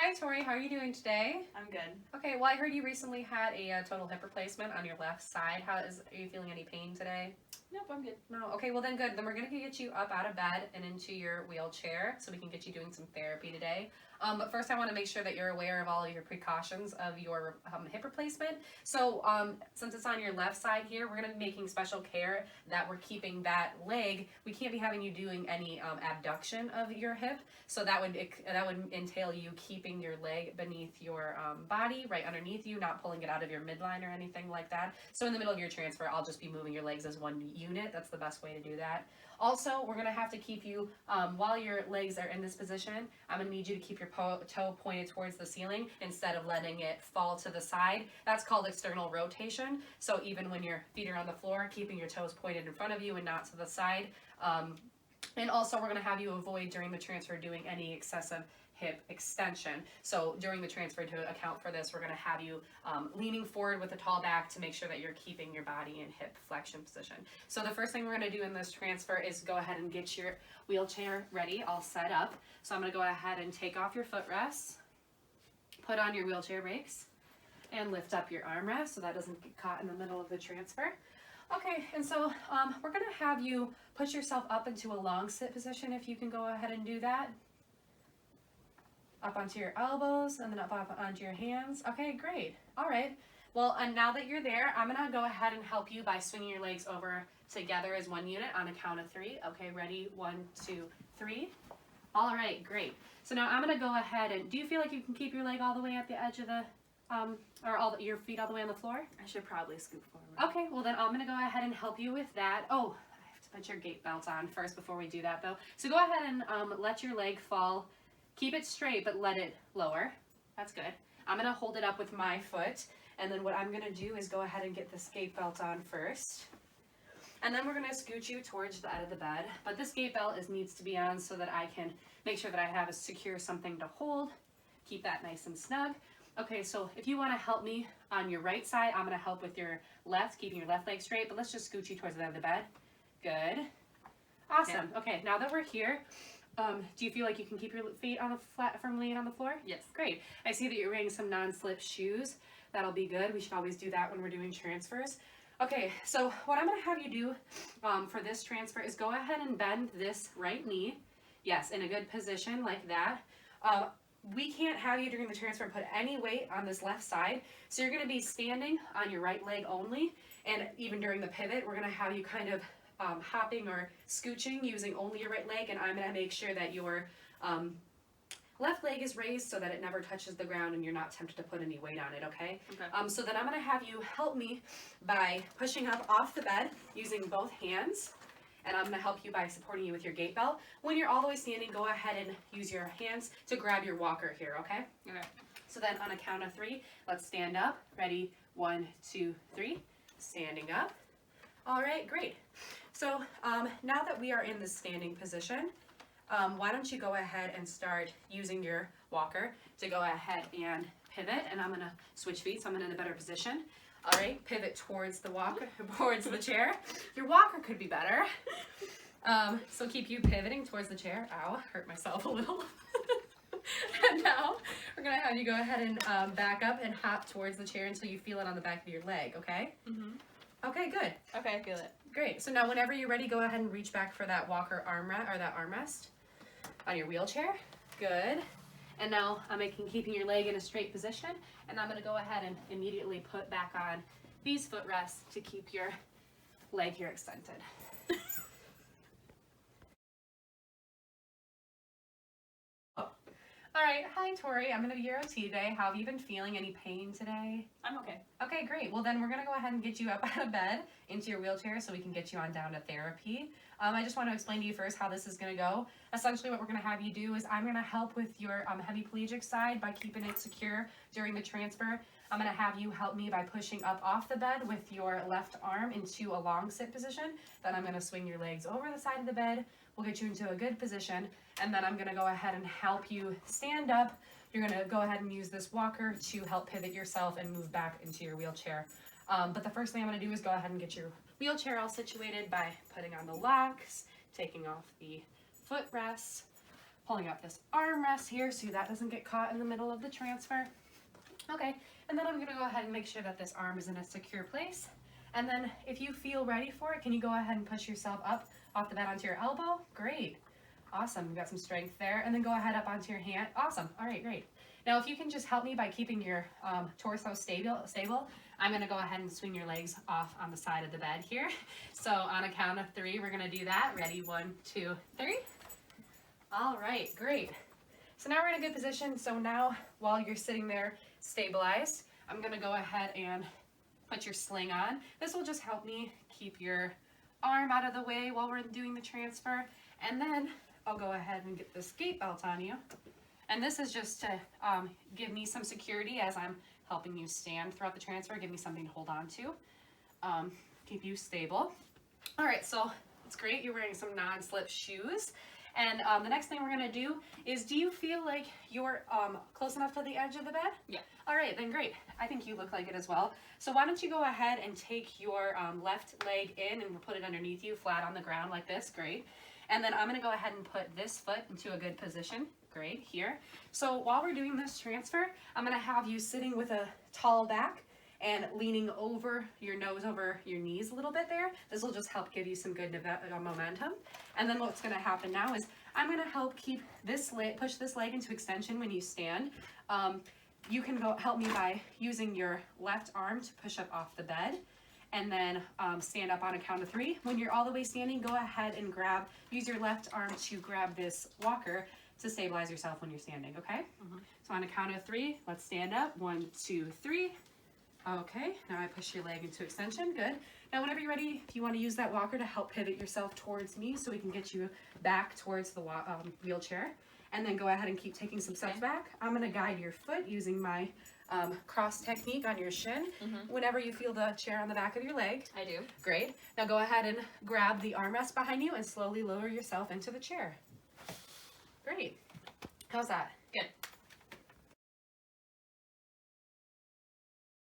Hi, Tori. How are you doing today? I'm good. Okay, well, I heard you recently had a total hip replacement on your left side. Are you feeling any pain today? Nope, I'm good. No. Okay, well then good. Then we're gonna get you up out of bed and into your wheelchair so we can get you doing some therapy today. But first, I want to make sure that you're aware of all of your precautions of your hip replacement. So since it's on your left side here, we're gonna be making special care that we're keeping that leg. We can't be having you doing any abduction of your hip. So that would entail you keeping your leg beneath your body, right underneath you, not pulling it out of your midline or anything like that. So in the middle of your transfer, I'll just be moving your legs as one unit. That's the best way to do that. Also, we're going to have to keep you, while your legs are in this position, I'm going to need you to keep your toe pointed towards the ceiling instead of letting it fall to the side. That's called external rotation. So even when your feet are on the floor, keeping your toes pointed in front of you and not to the side. And also, we're going to have you avoid during the transfer doing any excessive hip extension. So during the transfer, to account for this, we're going to have you leaning forward with a tall back to make sure that you're keeping your body in hip flexion position. So the first thing we're going to do in this transfer is go ahead and get your wheelchair ready, all set up. So I'm going to go ahead and take off your footrests, put on your wheelchair brakes, and lift up your armrest so that doesn't get caught in the middle of the transfer. Okay, and so we're going to have you put yourself up into a long sit position if you can go ahead and do that. Up onto your elbows and then up onto your hands. Okay, great. All right. Well, and now that you're there, I'm going to go ahead and help you by swinging your legs over together as one unit on a count of 3. Okay, ready? 1, 2, 3. All right, great. So now I'm going to go ahead and, do you feel like you can keep your leg all the way at the edge of the, your feet all the way on the floor? I should probably scoot forward. Okay, well then I'm going to go ahead and help you with that. Oh, I have to put your gait belt on first before we do that though. So go ahead and let your leg fall. Keep it straight, but let it lower. That's good. I'm going to hold it up with my foot, and then what I'm going to do is go ahead and get this gait belt on first. And then we're going to scoot you towards the end of the bed. But this gait belt needs to be on so that I can make sure that I have a secure something to hold. Keep that nice and snug. Okay, so if you want to help me on your right side, I'm going to help with your left, keeping your left leg straight, but let's just scoot you towards the end of the bed. Good. Awesome. Yeah. Okay, now that we're here, do you feel like you can keep your feet on the flat, firmly on the floor? Yes. Great. I see that you're wearing some non-slip shoes. That'll be good. We should always do that when we're doing transfers. Okay, so what I'm going to have you do for this transfer is go ahead and bend this right knee. Yes, in a good position like that. We can't have you during the transfer put any weight on this left side. So you're going to be standing on your right leg only. And even during the pivot, we're going to have you kind of hopping or scooching using only your right leg, and I'm going to make sure that your left leg is raised so that it never touches the ground and you're not tempted to put any weight on it, okay? Okay. So then I'm going to have you help me by pushing up off the bed using both hands, and I'm going to help you by supporting you with your gait belt. When you're all the way standing, go ahead and use your hands to grab your walker here, okay? Okay. So then on a count of 3, let's stand up. Ready? 1, 2, 3. Standing up. All right, great. So now that we are in the standing position, why don't you go ahead and start using your walker to go ahead and pivot, and I'm going to switch feet so I'm in a better position. All right, pivot towards the walker, towards the chair. Your walker could be better. So keep you pivoting towards the chair. Ow, hurt myself a little. And now we're going to have you go ahead and back up and hop towards the chair until you feel it on the back of your leg, okay? Mm-hmm. Okay, good. Okay, I feel it. Great. So now whenever you're ready, go ahead and reach back for that walker armrest or that armrest on your wheelchair. Good. And now I'm keeping your leg in a straight position, and I'm going to go ahead and immediately put back on these footrests to keep your leg here extended. All right, hi Tori, I'm going to be your OT today. How have you been feeling? Any pain today? I'm okay. Okay, great. Well, then we're going to go ahead and get you up out of bed into your wheelchair so we can get you on down to therapy. I just want to explain to you first how this is going to go. Essentially, what we're going to have you do is I'm going to help with your hemiplegic side by keeping it secure during the transfer. I'm going to have you help me by pushing up off the bed with your left arm into a long sit position. Then I'm going to swing your legs over the side of the bed. We'll get you into a good position, and then I'm going to go ahead and help you stand up. You're going to go ahead and use this walker to help pivot yourself and move back into your wheelchair. But the first thing I'm going to do is go ahead and get your wheelchair all situated by putting on the locks, taking off the footrests, pulling up this armrest here so that doesn't get caught in the middle of the transfer. Okay, and then I'm gonna go ahead and make sure that this arm is in a secure place. And then if you feel ready for it, can you go ahead and push yourself up off the bed onto your elbow? Great. Awesome, you got some strength there. And then go ahead up onto your hand. Awesome, all right, great. Now if you can just help me by keeping your torso stable, I'm gonna go ahead and swing your legs off on the side of the bed here. So on a count of 3, we're gonna do that. Ready, 1, 2, 3. All right, great. So now we're in a good position. So now while you're sitting there stabilized, I'm gonna go ahead and put your sling on. This will just help me keep your arm out of the way while we're doing the transfer. And then I'll go ahead and get this gate belt on you. And this is just to give me some security as I'm helping you stand throughout the transfer, give me something to hold on to, keep you stable. All right, so it's great. You're wearing some non-slip shoes. And the next thing we're gonna do is, do you feel like you're close enough to the edge of the bed? Yeah. All right, then great. I think you look like it as well. So why don't you go ahead and take your left leg in and put it underneath you, flat on the ground like this, great. And then I'm gonna go ahead and put this foot into a good position, great, here. So while we're doing this transfer, I'm gonna have you sitting with a tall back and leaning over your nose over your knees a little bit there. This will just help give you some good momentum. And then what's gonna happen now is I'm gonna help keep this leg, push this leg into extension when you stand. You can help me by using your left arm to push up off the bed and then stand up on a count of 3. When you're all the way standing, go ahead and use your left arm to grab this walker to stabilize yourself when you're standing, okay? So on a count of 3, let's stand up. 1, 2, 3. Okay, now I push your leg into extension, good. Now whenever you're ready, if you want to use that walker to help pivot yourself towards me so we can get you back towards the wheelchair, and then go ahead and keep taking some steps back. I'm gonna guide your foot using my cross technique on your shin. Whenever you feel the chair on the back of your leg. I do. Great. Now go ahead and grab the armrest behind you and slowly lower yourself into the chair. Great. How's that? Good.